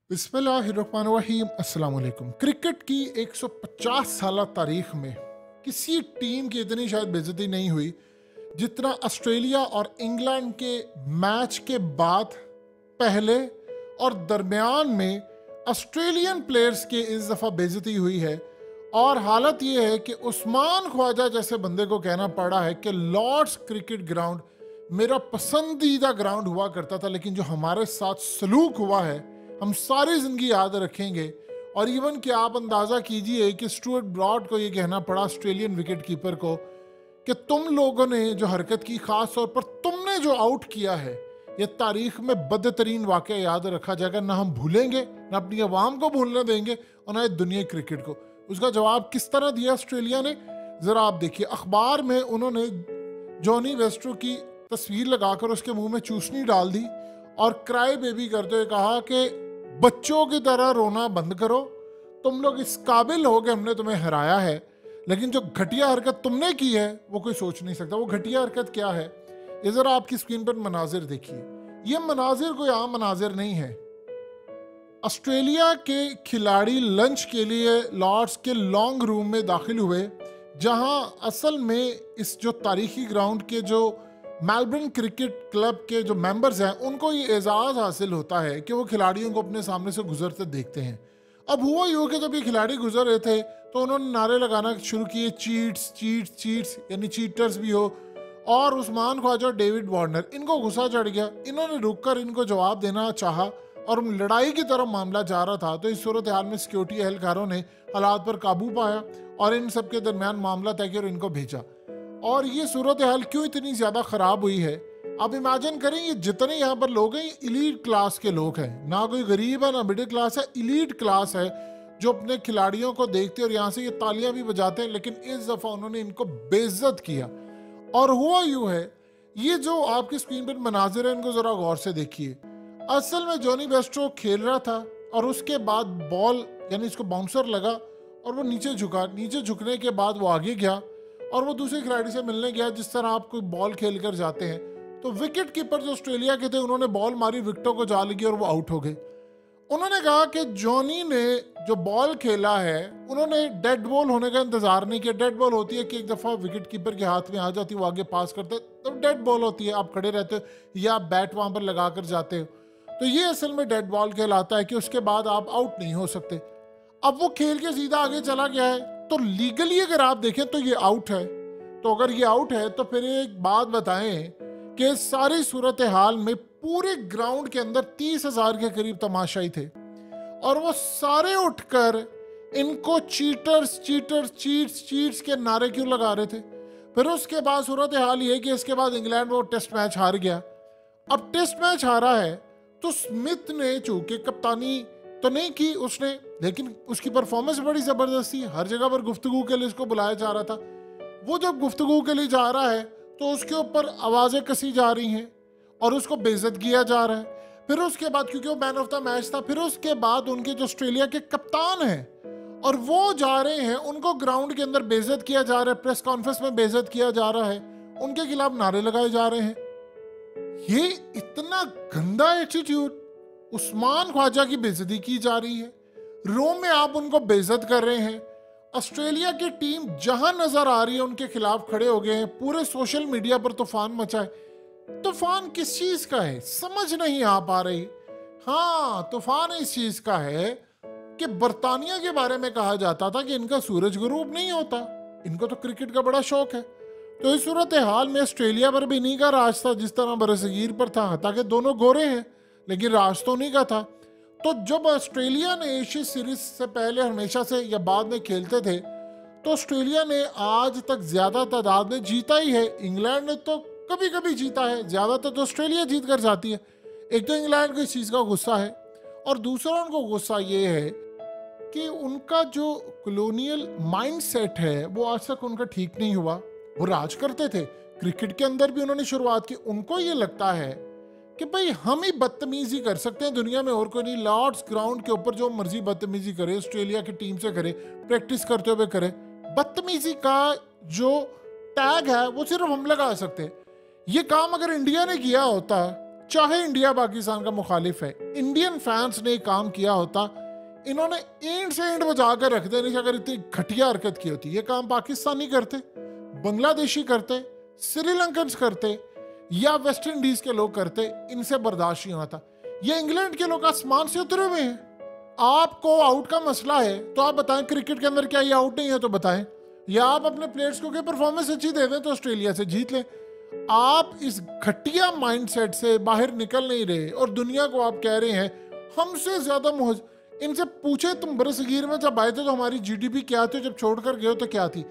बिस्मिल्लाहिर्रहमानिर्रहीम। अस्सलाम वालेकुम। क्रिकेट की 150 साल तारीख में किसी टीम की इतनी शायद बेइज्जती नहीं हुई जितना ऑस्ट्रेलिया और इंग्लैंड के मैच के बाद, पहले और दरमियान में ऑस्ट्रेलियन प्लेयर्स की इस दफ़ा बेइज्जती हुई है। और हालत ये है कि उस्मान ख्वाजा जैसे बंदे को कहना पड़ा है कि लॉर्ड्स क्रिकेट ग्राउंड मेरा पसंदीदा ग्राउंड हुआ करता था, लेकिन जो हमारे साथ सलूक हुआ है हम सारी ज़िंदगी याद रखेंगे। और इवन कि आप अंदाज़ा कीजिए कि स्टुअर्ट ब्रॉड को ये कहना पड़ा, ऑस्ट्रेलियन विकेट कीपर को, कि तुम लोगों ने जो हरकत की, ख़ास तौर पर तुमने जो आउट किया है, ये तारीख में बदतरीन वाक़या याद रखा जाएगा। ना हम भूलेंगे, ना अपनी आवाम को भूलने देंगे, और ना दुनिया क्रिकेट को। उसका जवाब किस तरह दिया ऑस्ट्रेलिया ने, ज़रा आप देखिए। अखबार में उन्होंने जॉनी वेस्ट्रो की तस्वीर लगाकर उसके मुंह में चूसनी डाल दी और क्राई बेबी करते हुए कहा कि बच्चों की तरह रोना बंद करो, तुम लोग इस काबिल हो कि हमने तुम्हें हराया है, लेकिन जो घटिया हरकत तुमने की है वो कोई सोच नहीं सकता। वो घटिया हरकत क्या है, ये जरा आपकी स्क्रीन पर मनाजिर देखिए। ये मनाजिर कोई आम मनाजिर नहीं है। ऑस्ट्रेलिया के खिलाड़ी लंच के लिए लॉर्ड्स के लॉन्ग रूम में दाखिल हुए, जहां असल में इस जो तारीखी ग्राउंड के जो मेलबर्न क्रिकेट क्लब के जो मेंबर्स हैं उनको ये एजाज़ हासिल होता है कि वो खिलाड़ियों को अपने सामने से गुजरते देखते हैं। अब हुआ यूँ कि जब ये खिलाड़ी गुजर रहे थे तो उन्होंने नारे लगाना शुरू किए, चीट्स चीट्स चीट्स, यानी चीटर्स भी हो। और उस्मान ख्वाजा और डेविड वार्नर, इनको गुस्सा चढ़ गया। इन्होंने रुककर इनको जवाब देना चाहा और लड़ाई की तरफ मामला जा रहा था। तो इस सूरत हाल में सिक्योरिटी एहलकारों ने हालात पर काबू पाया और इन सब के दरमियान मामला तय किया और इनको भेजा। और ये सूरत हाल क्यों इतनी ज़्यादा ख़राब हुई है, आप इमेजिन करें। ये जितने यहाँ पर लोग हैं, ये इलीट क्लास के लोग हैं, ना कोई गरीब है ना मिडिल क्लास है, इलीट क्लास है जो अपने खिलाड़ियों को देखते और यहाँ से ये तालियां भी बजाते हैं। लेकिन इस दफ़ा उन्होंने इनको बेइज्जत किया। और हुआ यूँ है, ये जो आपकी स्क्रीन पर मनाजिर है इनको ज़रा गौर से देखिए। असल में जॉनी बेस्ट्रो खेल रहा था और उसके बाद बॉल, यानी इसको बाउंसर लगा और वो नीचे झुका। नीचे झुकने के बाद वो आगे गया और वो दूसरे खिलाड़ी से मिलने गया, जिस तरह आप कोई बॉल खेल कर जाते हैं। तो विकेट कीपर जो ऑस्ट्रेलिया के थे उन्होंने बॉल मारी, विकेटों को जा लगी और वो आउट हो गए। उन्होंने कहा कि जॉनी ने जो बॉल खेला है, उन्होंने डेड बॉल होने का इंतजार नहीं किया। डेड बॉल होती है कि एक दफ़ा विकेट कीपर के हाथ में आ जाती है, वो आगे पास करते हैं, तो डेड बॉल होती है। आप खड़े रहते हो या आप बैट वहाँ पर लगा कर जाते हो, तो ये असल में डेड बॉल कहलाता है कि उसके बाद आप आउट नहीं हो सकते। अब वो खेल के सीधा आगे चला गया है, तो लीगली अगर आप देखें तो ये आउट है। तो अगर ये आउट है तो फिर एक बात बताएं कि सारी सूरत हाल में पूरे ग्राउंड के अंदर 30,000 के करीब तमाशाई थे और वो सारे उठकर इनको चीटर्स चीटर्स चीट्स चीट्स के नारे क्यों लगा रहे थे। फिर उसके बाद सूरत हाल ये कि इसके बाद इंग्लैंड वो टेस्ट मैच हार गया। अब टेस्ट मैच हारा है तो स्मिथ ने चूंकि कप्तानी तो नहीं की उसने, लेकिन उसकी परफॉर्मेंस बड़ी ज़बरदस्त थी। हर जगह पर गुफ्तगू के लिए इसको बुलाया जा रहा था। वो जब गुफ्तगू के लिए जा रहा है तो उसके ऊपर आवाज़ें कसी जा रही हैं और उसको बेइज्जत किया जा रहा है। फिर उसके बाद, क्योंकि वो मैन ऑफ द मैच था, फिर उसके बाद उनके जो ऑस्ट्रेलिया के कप्तान हैं और वो जा रहे हैं, उनको ग्राउंड के अंदर बेइज्जत किया जा रहा है, प्रेस कॉन्फ्रेंस में बेइज्जत किया जा रहा है, उनके खिलाफ नारे लगाए जा रहे हैं। ये इतना गंदा एटीट्यूड। उस्मान ख्वाजा की बेइज्जती की जा रही है, रोम में आप उनको बेइज्जत कर रहे हैं। ऑस्ट्रेलिया की टीम जहां नजर आ रही है उनके खिलाफ खड़े हो गए हैं। पूरे सोशल मीडिया पर तूफान मचा है। तूफान किस चीज का है समझ नहीं आ पा रही। हाँ, तूफान इस चीज का है कि बर्तानिया के बारे में कहा जाता था कि इनका सूरज गुरूब नहीं होता, इनको तो क्रिकेट का बड़ा शौक है। तो इस सूरत हाल में ऑस्ट्रेलिया पर भी इन्हीं का राज था जिस तरह बरसगीर पर था, ताकि दोनों गोरे हैं लेकिन राज तो नहीं का था। तो जब ऑस्ट्रेलिया ने एशिया सीरीज से पहले हमेशा से या बाद में खेलते थे तो ऑस्ट्रेलिया ने आज तक ज्यादा तादाद में जीता ही है। इंग्लैंड ने तो कभी कभी जीता है, ज्यादातर तो ऑस्ट्रेलिया जीत कर जाती है। एक तो इंग्लैंड को इस चीज का गुस्सा है और दूसरा उनको गुस्सा ये है कि उनका जो कॉलोनियल माइंडसेट है वो आज तक उनका ठीक नहीं हुआ। वो राज करते थे, क्रिकेट के अंदर भी उन्होंने शुरुआत की। उनको ये लगता है कि भाई हम ही बदतमीजी कर सकते हैं दुनिया में, और कोई नहीं। लॉर्ड्स ग्राउंड के ऊपर जो मर्जी बदतमीजी करे, ऑस्ट्रेलिया की टीम से करे, प्रैक्टिस करते हुए करे। बदतमीजी का जो टैग है वो सिर्फ हम लगा सकते हैं। ये काम अगर इंडिया ने किया होता चाहे इंडिया पाकिस्तान का मुखालिफ है, इंडियन फैंस ने काम किया होता, इन्होंने एंड से एंड बजा कर रख देने से अगर इतनी घटिया हरकत की होती। ये काम पाकिस्तानी करते, बांग्लादेशी करते, श्रीलंकन करते या वेस्ट इंडीज के लोग करते, इनसे बर्दाश्त नहीं होता। ये इंग्लैंड के लोग आसमान से उतरे हुए हैं। आपको आउट का मसला है तो आप बताएं, क्रिकेट के अंदर क्या ये आउट नहीं है तो बताएं, या आप अपने प्लेयर्स को परफॉर्मेंस अच्छी दे दें तो ऑस्ट्रेलिया से जीत लें। आप इस घटिया माइंडसेट से बाहर निकल नहीं रहे और दुनिया को आप कह रहे हैं हमसे ज्यादा मोहज। इनसे पूछे तुम बरसगीर में जब आए थे तो हमारी जीडीपी क्या थी, जब छोड़कर गए हो तो क्या थी।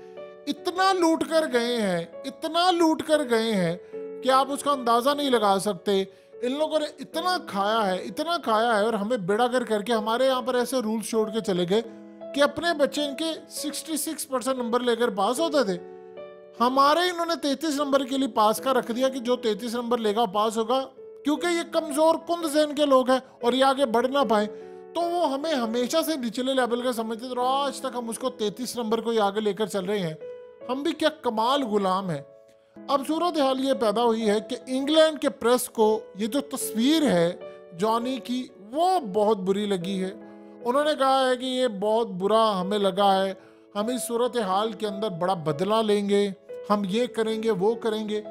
इतना लूट कर गए हैं, इतना लूट कर गए हैं कि आप उसका अंदाजा नहीं लगा सकते। इन लोगों ने इतना खाया है, इतना खाया है, और हमें बेड़ा कर करके हमारे यहाँ पर ऐसे रूल्स छोड़ के चले गए कि अपने बच्चे इनके 66% नंबर लेकर पास होते थे। हमारे इन्होंने 33 नंबर के लिए पास का रख दिया कि जो 33 नंबर लेगा पास होगा, क्योंकि ये कमजोर कुंद ज़हन के लोग हैं और ये आगे बढ़ ना पाए, तो वो हमें हमेशा से निचले लेवल का समझते थे। आज तक हम उसको 33 नंबर को ही आगे लेकर चल रहे हैं। हम भी क्या कमाल गुलाम है। अब सूरत हाल ये पैदा हुई है कि इंग्लैंड के प्रेस को ये जो तस्वीर है जॉनी की वो बहुत बुरी लगी है। उन्होंने कहा है कि ये बहुत बुरा हमें लगा है, हम इस सूरत हाल के अंदर बड़ा बदला लेंगे, हम ये करेंगे वो करेंगे।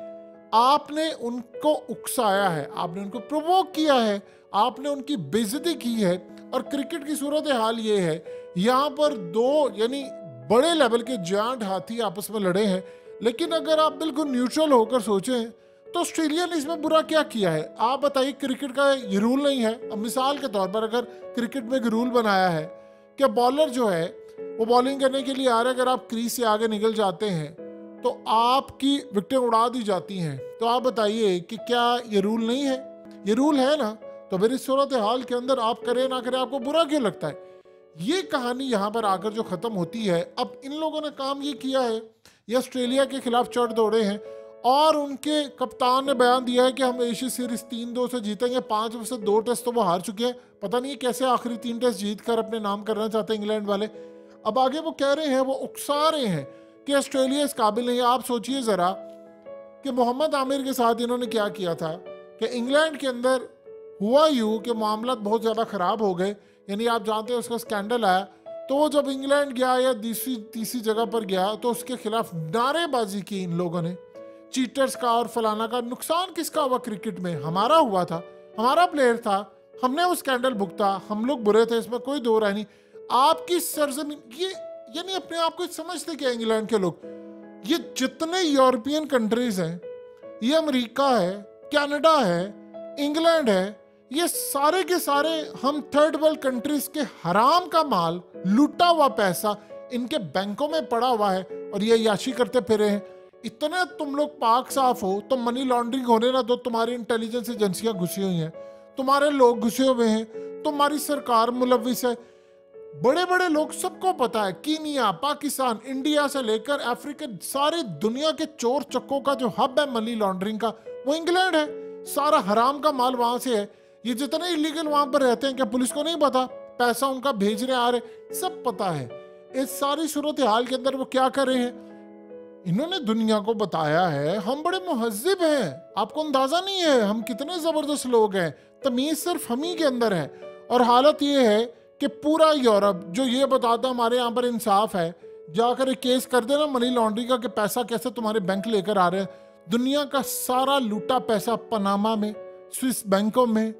आपने उनको उकसाया है, आपने उनको प्रोवोक किया है, आपने उनकी बेइज्जती की है। और क्रिकेट की सूरत हाल ये है, यहाँ पर दो यानी बड़े लेवल के जायंट हाथी आपस में लड़े हैं। लेकिन अगर आप बिल्कुल न्यूट्रल होकर सोचें तो ऑस्ट्रेलिया ने इसमें बुरा क्या किया है। आप बताइए, क्रिकेट का ये रूल नहीं है। अब मिसाल के तौर पर अगर क्रिकेट में एक रूल बनाया है कि बॉलर जो है वो बॉलिंग करने के लिए आ रहा है, अगर आप क्रीज से आगे निकल जाते हैं तो आपकी विकेटें उड़ा दी जाती हैं, तो आप बताइए कि क्या ये रूल नहीं है? ये रूल है ना। तो फिर इस सूरत हाल के अंदर आप करें ना करें आपको बुरा क्यों लगता है? ये कहानी यहाँ पर आकर जो खत्म होती है, अब इन लोगों ने काम ये किया है, ये ऑस्ट्रेलिया के खिलाफ चढ़ दौड़े हैं और उनके कप्तान ने बयान दिया है कि हम एशिया सीरीज 3-2 से जीतेंगे। 5 में से 2 टेस्ट तो वो हार चुके हैं। पता नहीं कैसे आखिरी 3 टेस्ट जीत कर अपने नाम करना चाहते हैं इंग्लैंड वाले। अब आगे वो कह रहे हैं, वो उकसा रहे हैं कि ऑस्ट्रेलिया इस काबिल नहीं है। आप सोचिए जरा कि मोहम्मद आमिर के साथ इन्होंने क्या किया था कि इंग्लैंड के अंदर हुआ यूं कि मामला बहुत ज़्यादा ख़राब हो गए। यानी आप जानते हैं उसका स्कैंडल आया, तो वो जब इंग्लैंड गया या तीसरी जगह पर गया तो उसके खिलाफ नारेबाजी की इन लोगों ने, चीटर्स का और फलाना का। नुकसान किसका हुआ? क्रिकेट में हमारा हुआ था, हमारा प्लेयर था, हमने वो स्कैंडल भुगता, हम लोग बुरे थे, इसमें कोई दो राय नहीं। आपकी सरजमीन ये यानी अपने आप को समझते क्या इंग्लैंड के लोग? ये जितने यूरोपियन कंट्रीज हैं, ये अमेरिका है, कनाडा है, इंग्लैंड है, ये सारे के सारे हम थर्ड वर्ल्ड कंट्रीज के हराम का माल, लूटा हुआ पैसा इनके बैंकों में पड़ा हुआ है और ये याशी करते फिरे हैं। इतने तुम लोग पाक साफ हो तो मनी लॉन्ड्रिंग होने ना दो। तुम्हारी इंटेलिजेंस एजेंसियां घुसी हुई हैं, तुम्हारे लोग घुसे हुए हैं, तुम्हारी सरकार मुलविस है। बड़े बड़े लोग, सबको पता है, कीनिया, पाकिस्तान, इंडिया से लेकर अफ्रीका, सारी दुनिया के चोर चक्कों का जो हब है मनी लॉन्ड्रिंग का, वो इंग्लैंड है। सारा हराम का माल वहां से है। ये जितने इलीगल वहां पर रहते हैं, क्या पुलिस को नहीं पता? पैसा उनका भेजने आ रहे, सब पता है। इस सारी सूरत हाल के अंदर वो क्या कर रहे हैं? इन्होंने दुनिया को बताया है हम बड़े मुहज्जिब हैं, आपको अंदाजा नहीं है हम कितने जबरदस्त लोग हैं। तमीज सिर्फ हम ही के अंदर है। और हालत ये है कि पूरा यूरोप जो ये बताता हमारे यहाँ पर इंसाफ है, जाकर एक केस कर देना मनी लॉन्ड्रिंग का कि पैसा कैसे तुम्हारे बैंक लेकर आ रहे हैं। दुनिया का सारा लूटा पैसा पनामा में, स्विस बैंकों में,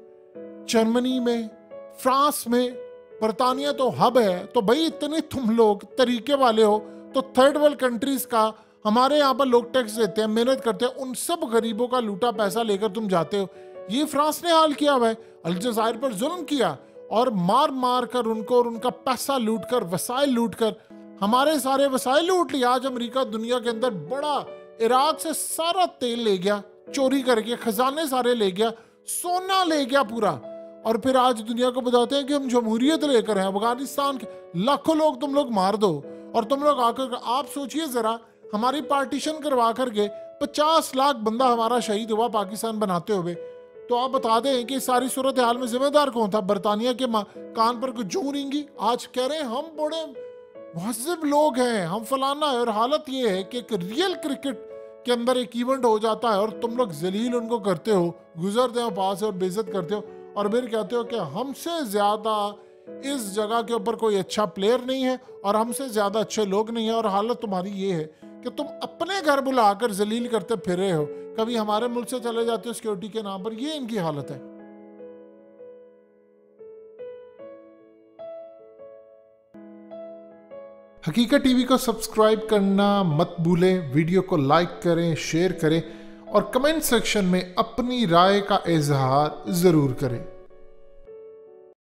जर्मनी में, फ्रांस में, बरतानिया तो हब है। तो भाई इतने तुम लोग तरीके वाले हो तो थर्ड वर्ल्ड कंट्रीज का, हमारे यहाँ पर लोग टैक्स देते हैं, मेहनत करते हैं, उन सब गरीबों का लूटा पैसा लेकर तुम जाते हो। ये फ्रांस ने हाल किया हुआ है, अलजायर पर जुल्म किया और मार मार कर उनको और उनका पैसा लूट कर, वसाइल लूट कर, हमारे सारे वसाइल लूट लिया। आज अमेरिका दुनिया के अंदर बड़ा, इराक से सारा तेल ले गया चोरी करके, खजाने सारे ले गया, सोना ले गया पूरा, और फिर आज दुनिया को बताते हैं कि हम जमहूरियत लेकर हैं। अफगानिस्तान के लाखों लोग तुम लोग मार दो और तुम लोग आकर, आप सोचिए जरा, हमारी पार्टीशन करवा करके 50 लाख बंदा हमारा शहीद हुआ पाकिस्तान बनाते हुए। तो आप बता दें कि सारी सूरत हाल में जिम्मेदार कौन था? बरतानिया के कान पर जूं रिंगी। आज कह रहे हैं हम बड़े मुहज्जिब लोग हैं, हम फलाना है। और हालत ये है कि एक रियल क्रिकेट के अंदर एक इवेंट हो जाता है और तुम लोग जलील उनको करते हो, गुजरते हो पास और बेइज्जत करते हो और फिर कहते हो कि हमसे ज़्यादा इस जगह के ऊपर कोई अच्छा प्लेयर नहीं है और हमसे ज़्यादा अच्छे लोग नहीं है, और हालत तुम्हारी ये है कि तुम अपने घर बुलाकर जलील करते फिर रहे हो, कभी हमारे मुल्क से चले जाते हो सिक्योरिटी के नाम पर। ये इनकी हालत है। हकीकत टीवी को सब्सक्राइब करना मत भूलें, वीडियो को लाइक करें, शेयर करें और कमेंट सेक्शन में अपनी राय का इजहार ज़रूर करें।